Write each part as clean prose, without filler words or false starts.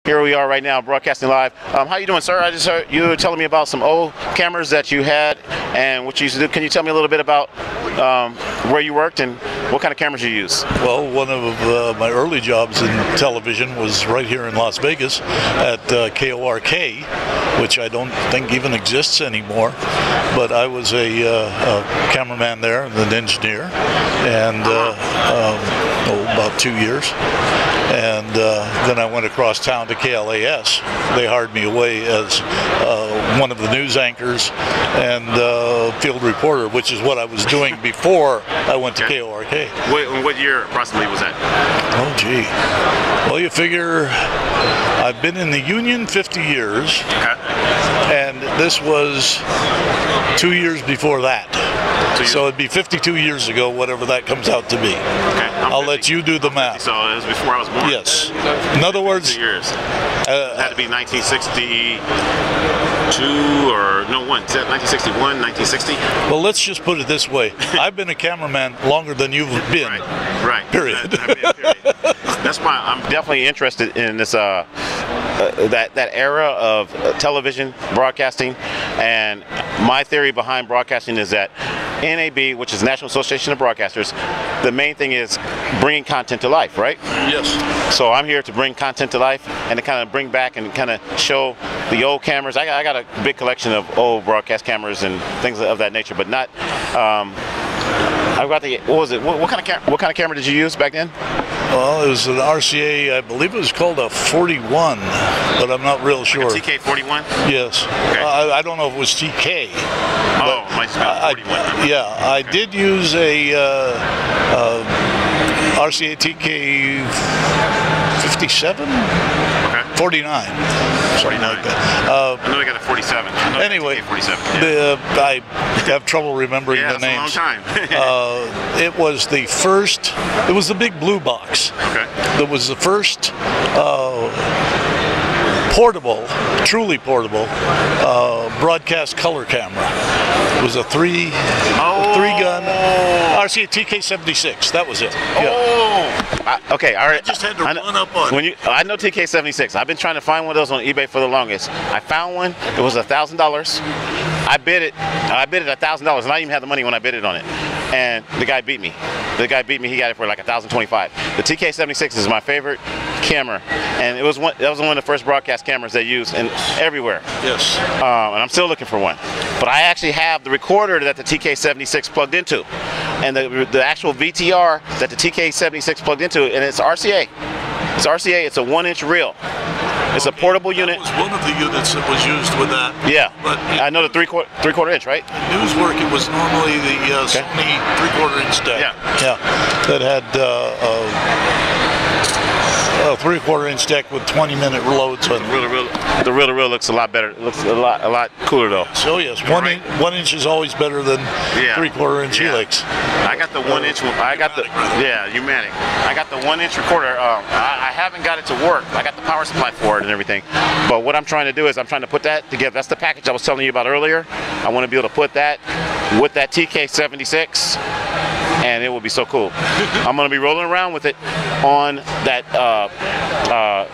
Here we are right now, broadcasting live. How you doing, sir? I just heard you were telling me about some old cameras that you had and what you used to do. Can you tell me a little bit about where you worked and what kind of cameras you use? Well, one of my early jobs in television was right here in Las Vegas at KORK, which I don't think even exists anymore. But I was a cameraman there and an engineer, and about 2 years. And then I went across town to KLAS. They hired me away as one of the news anchors and field reporter, which is what I was doing before I went to KORK. What year approximately was that? Oh, gee. Well, you figure I've been in the union 50 years, and this was 2 years before that. So it'd be 52 years ago, whatever that comes out to be. I'll let you do the math. So it was before I was born. Yes. In other words, years. It had to be 1962 or no, 1961, 1960. Well, let's just put it this way: I've been a cameraman longer than you've been. Right. Period. That's why I'm definitely interested in this that era of television broadcasting. And my theory behind broadcasting is that NAB, which is National Association of Broadcasters, the main thing is bringing content to life, right? Yes. So I'm here to bring content to life and to kind of bring back and kind of show the old cameras. I got a big collection of old broadcast cameras and things of that nature, but not. I've got the, what was it? What kind of camera did you use back then? Well, it was an RCA, I believe it was called a 41, but I'm not real sure. Like a TK41? Yes. Okay. I don't know if it was TK. Oh, might have been 41. Yeah, I did use a RCA TK 57? Okay. 49. 49. Like I know I got a 47. Anyway, 47. I have trouble remembering the names. It's a long time. It was the first, it was the big blue box. Okay. That was the first portable, truly portable, broadcast color camera. It was a three-gun RCA TK76. That was it. Yeah. Okay, all right. I just had to run up on it. I know TK76. I've been trying to find one of those on eBay for the longest. I found one. It was $1,000. I bid it $1,000, and I didn't even have the money when I bid it on it. And the guy beat me. He got it for like $1,025. The TK76 is my favorite camera, and that was one of the first broadcast cameras they used everywhere. Yes. And I'm still looking for one. But I actually have the recorder that the TK76 plugged into, and the actual VTR that the TK76 plugged into, and it's RCA. It's RCA. It's a 1-inch reel. It's a portable unit. That was one of the units that was used with that. Yeah, but I know the three-quarter inch, right? News work, it was normally the Sony 3/4 inch deck. Yeah. That had a 3/4 inch deck with 20-minute loads on it. The reel looks a lot better. It looks a lot cooler though. So yes, one inch is always better than 3/4 inch helix. I got the 1-inch one. I got the Umatic. I got the 1-inch recorder. I haven't got it to work. I got the power supply for it and everything. But what I'm trying to do is I'm trying to put that together. That's the package I was telling you about earlier. I want to be able to put that with that TK76. And it will be so cool. I'm going to be rolling around with it on that,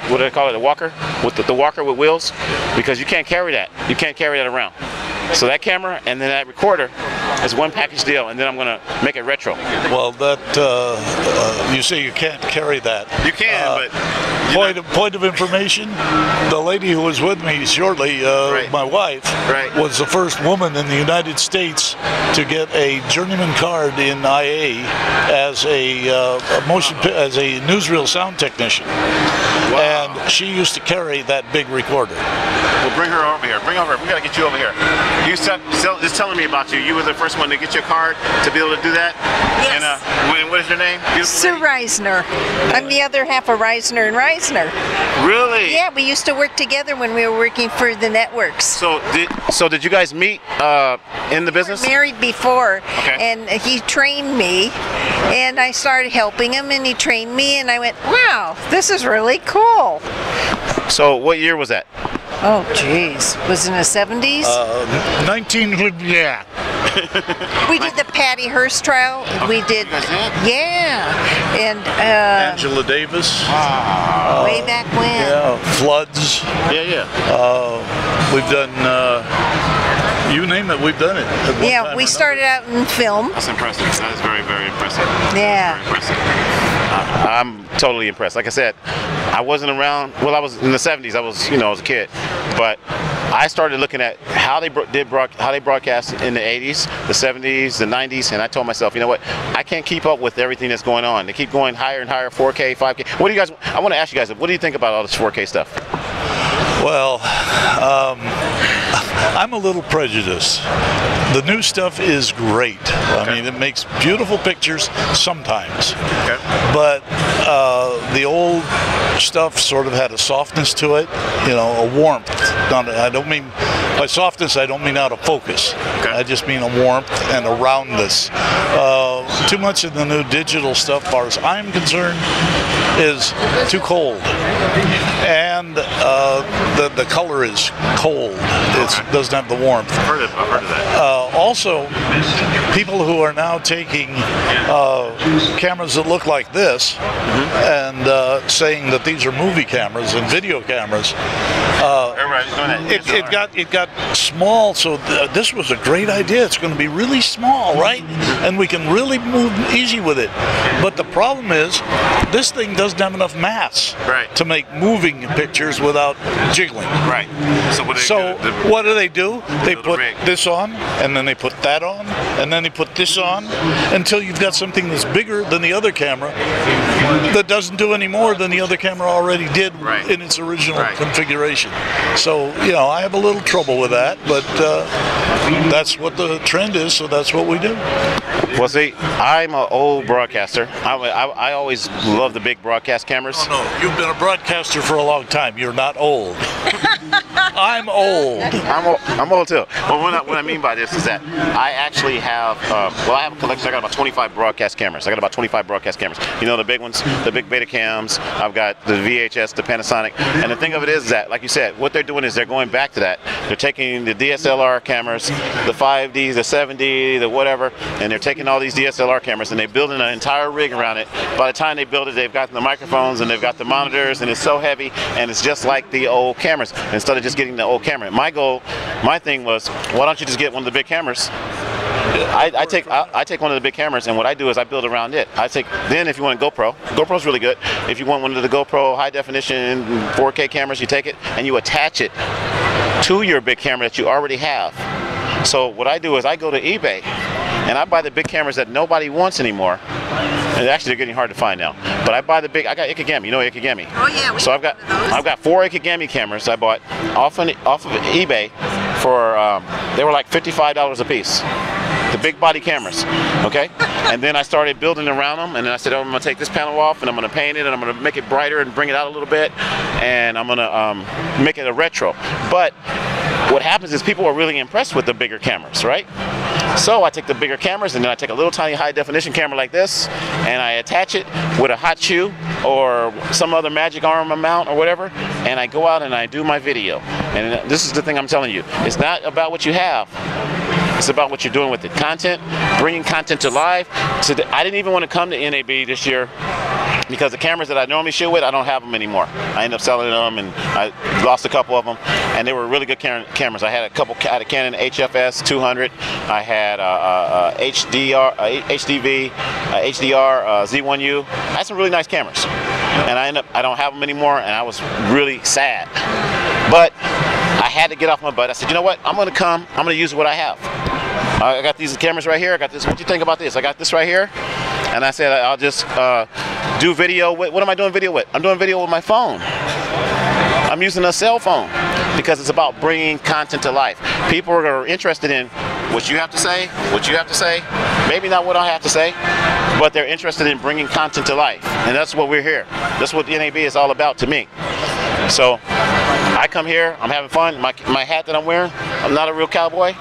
what do they call it, a walker? With the walker with wheels, because you can't carry that. You can't carry that around. So that camera and then that recorder is one package deal, and then I'm going to make it retro. Well, that, you say you can't carry that. You can, but... Point of information, the lady who was with me shortly, my wife, was the first woman in the United States to get a journeyman card in IA as a newsreel sound technician. Wow. And she used to carry that big recorder. Well, bring her over here. Bring her over. We got to get you over here. You just telling me about you. You were the first one to get your card to be able to do that. Yes. And what is your name? Sue Reisner. I'm the other half of Reisner and Reisner. Really? Yeah, we used to work together when we were working for the networks. So did you guys meet in the business? We were married before, okay. And he trained me, and I started helping him, and he trained me, and I went, wow, this is really cool. So what year was that? Oh, geez. Was it in the 70s? We did the Patty Hearst trial. We did, you guys did? yeah, and Angela Davis. Wow. way back when. Yeah, floods. Yeah. We've done, you name it, we've done it. at one Yeah, time we or started out in film. That's impressive. That is very, very impressive. Yeah. Very impressive. I'm totally impressed. Like I said, I wasn't around. Well, I was in the '70s. I was, I was a kid, but I started looking at how they broadcast in the '80s, the '70s, the '90s, and I told myself, you know what? I can't keep up with everything that's going on. They keep going higher and higher, 4K, 5K. What do you guys? I want to ask you guys, what do you think about all this 4K stuff? Well, I'm a little prejudiced. The new stuff is great. I mean, it makes beautiful pictures sometimes. Okay. But the old stuff sort of had a softness to it, a warmth. I don't mean, by softness, I don't mean out of focus. Okay. I just mean a warmth and a roundness. Too much of the new digital stuff, as far as I'm concerned, is too cold. And the color is cold. It doesn't have the warmth. I've heard of that. Also, people who are now taking cameras that look like this and saying that these are movie cameras and video cameras. Everybody's doing that. It got small, so this was a great idea. It's going to be really small, right? And we can really move easy with it. But the problem is, this thing doesn't have enough mass to make moving pictures without jiggling. Right. So what do? They put this on, and then they put that on, and then they put this on, until you've got something that's bigger than the other camera that doesn't do any more than the other camera already did in its original configuration. So, I have a little trouble with that, but that's what the trend is, so that's what we do. Well, see, I'm an old broadcaster. I always love the big broadcast cameras. Oh, no, you've been a broadcaster for a long time. You're not old. I'm old. I'm old too. But what I mean by this is that I actually have, I have a collection. I got about 25 broadcast cameras. I got about 25 broadcast cameras. The big ones, the big beta cams. I've got the VHS, the Panasonic. And the thing of it is that, like you said, what they're doing is they're going back to that. They're taking the DSLR cameras, the 5Ds, the 7D, the whatever, and they're taking all these DSLR cameras and they're building an entire rig around it. By the time they build it, they've got the microphones and they've got the monitors, and it's so heavy, and it's just like the old cameras. Instead of just getting the old camera, my thing was, why don't you just get one of the big cameras? I take one of the big cameras, and what I do is I build around it. Then if you want a GoPro's really good. If you want one of the GoPro high definition 4K cameras, you take it and you attach it to your big camera that you already have. So what I do is I go to eBay and I buy the big cameras that nobody wants anymore. And actually, they're getting hard to find now. But I buy the big. I got Ikegami. You know Ikegami? Oh yeah. So I've got 4 Ikegami cameras I bought off of eBay for they were like $55 a piece. The big body cameras, okay? And then I started building around them, and then I said, I'm gonna take this panel off and I'm gonna paint it and I'm gonna make it brighter and bring it out a little bit, and I'm gonna make it a retro. But what happens is people are really impressed with the bigger cameras, right? So I take the bigger cameras and then I take a little tiny high definition camera like this and I attach it with a hot shoe or some other magic arm mount or whatever, and I go out and I do my video. And this is the thing I'm telling you. It's not about what you have. It's about what you're doing with it. Content, bringing content to life. I didn't even want to come to NAB this year because the cameras that I normally shoot with, I don't have them anymore. I ended up selling them, and I lost a couple of them, and they were really good cameras. I had a Canon HFS 200. I had HDR, Z1U. I had some really nice cameras, and I don't have them anymore, and I was really sad. But I had to get off my butt. I said, you know what? I'm going to use what I have. I got these cameras right here. I got this. What do you think about this? I got this right here. And I said, I'll just do video with, what am I doing video with? I'm doing video with my phone. I'm using a cell phone because it's about bringing content to life. People are interested in what you have to say, maybe not what I have to say, but they're interested in bringing content to life. And that's what we're here. That's what NAB is all about to me. So I come here, I'm having fun. My hat that I'm wearing, I'm not a real cowboy,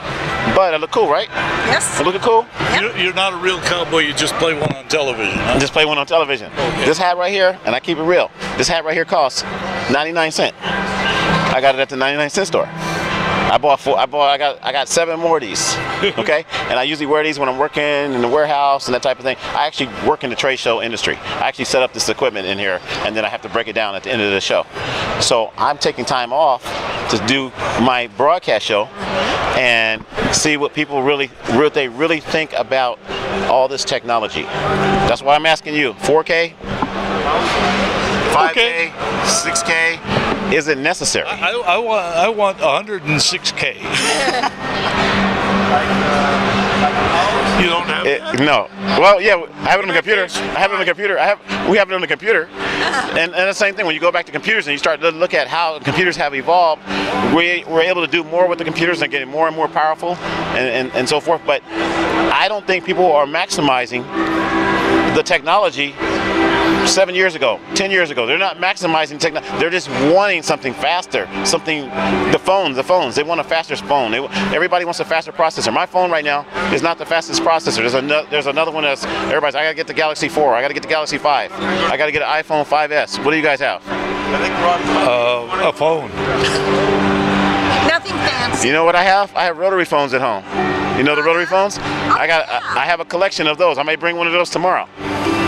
but I look cool, right? Yes. I look cool? Yep. You're not a real cowboy, you just play one on television, huh? Just play one on television. Okay. This hat right here, and I keep it real, this hat right here costs 99 cents. I got it at the 99-cent store. I got 7 more of these. Okay, and I usually wear these when I'm working in the warehouse and that type of thing. I actually work in the trade show industry. I actually set up this equipment in here, and then I have to break it down at the end of the show. So I'm taking time off to do my broadcast show and see what people really think about all this technology. That's why I'm asking you, 4K, 5K, Okay. 6K, is it necessary? I want 106K. You don't have that? No. Well, yeah, I have it on the computer. We have it on the computer. And the same thing, when you go back to computers and you start to look at how computers have evolved, we're able to do more with the computers and getting more and more powerful and so forth. But I don't think people are maximizing the technology 7 years ago, 10 years ago. They're not maximizing technology. They're just wanting something faster, the phones, they want a faster phone. Everybody wants a faster processor. My phone right now is not the fastest processor. There's another one that's, everybody's, I gotta get the Galaxy 4, I gotta get the Galaxy 5, I gotta get an iPhone 5S. What do you guys have? A phone. Nothing fancy. You know what I have? I have rotary phones at home. You know the rotary phones? I have a collection of those. I may bring one of those tomorrow.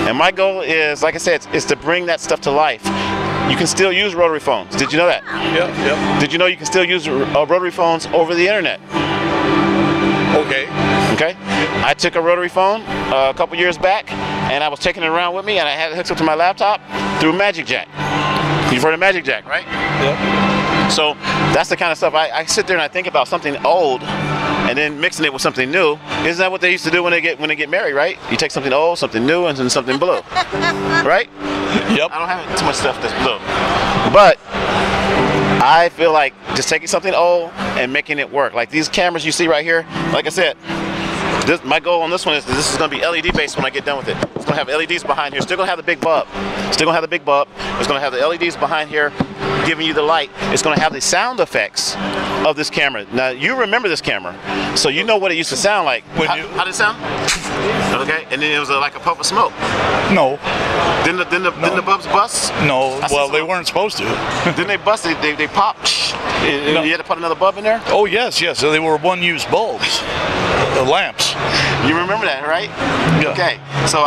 And my goal is, like I said, is to bring that stuff to life. You can still use rotary phones. Did you know that? Yep. Did you know you can still use rotary phones over the internet? Okay. Okay. I took a rotary phone a couple years back, and I was taking it around with me, and I had it hooked up to my laptop through Magic Jack. You've heard of Magic Jack, right? Yep. So that's the kind of stuff I sit there and I think about something old and then mixing it with something new. Isn't that what they used to do when they get married, right? You take something old, something new, and then something blue. Right? Yep. I don't have too much stuff that's blue. But I feel like just taking something old and making it work. Like these cameras you see right here, like I said, my goal on this one is that this is going to be LED based when I get done with it. It's going to have LEDs behind here. Still going to have the big bulb. It's going to have the LEDs behind here giving you the light. It's going to have the sound effects of this camera. Now you remember this camera, so you know what it used to sound like. How did it sound? Okay, and then it was like a puff of smoke. No. Didn't the bulbs bust? No. Well, they weren't supposed to. Didn't they bust? They popped. No. You had to put another bulb in there? Oh yes. They were one-use bulbs, lamps. You remember that, right? Yeah. Okay. So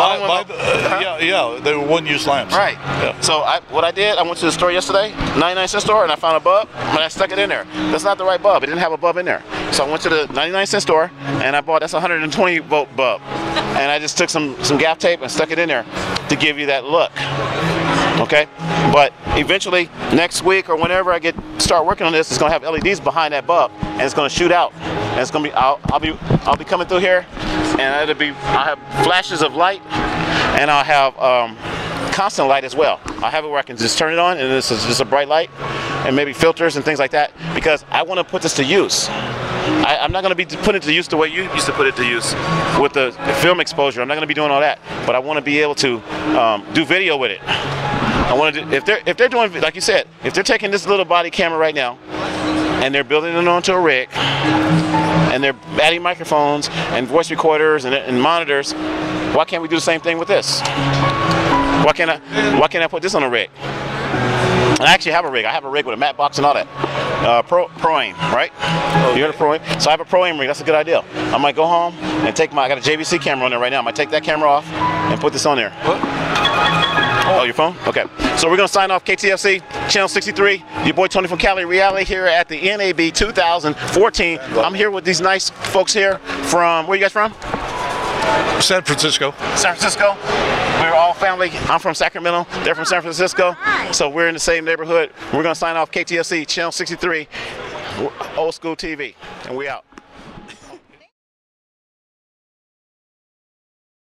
they were one-use lamps. Right. Yeah. So what I did, I went to the store yesterday, 99-cent store, and I found a bulb, and I stuck it in there. That's not the right bulb. It didn't have a bulb in there. So I went to the 99-cent store, and I bought, that's a 120-volt bulb. And I just took some gaff tape and stuck it in there to give you that look. Okay? But eventually, next week or whenever I start working on this, it's going to have LEDs behind that bulb, and it's going to shoot out. And it's going to be, I'll be coming through here, and I'll have flashes of light, and I'll have constant light as well. I'll have it where I can just turn it on, and this is just a bright light, and maybe filters and things like that, because I want to put this to use. I'm not going to be putting it to use the way you used to put it to use with the film exposure. I'm not going to be doing all that, but I want to be able to do video with it. I want to do, if they're doing, like you said, if they're taking this little body camera right now and they're building it onto a rig and they're adding microphones and voice recorders and monitors, why can't we do the same thing with this? Why can't I put this on a rig? And I actually have a rig. I have a rig with a matte box and all that. Pro Aim, right? You heard of Pro Aim? So I have a Pro Aim rig. That's a good idea. I might go home and I got a JVC camera on there right now. I might take that camera off and put this on there. What? Oh, your phone? Okay. So we're going to sign off KTFC, Channel 63. Your boy Tony from Cali Reality here at the NAB 2014. I'm here with these nice folks here from, where you guys from? San Francisco. San Francisco. We're all family. I'm from Sacramento. They're from San Francisco. So we're in the same neighborhood. We're going to sign off KTFC, Channel 63, Old School TV. And we out.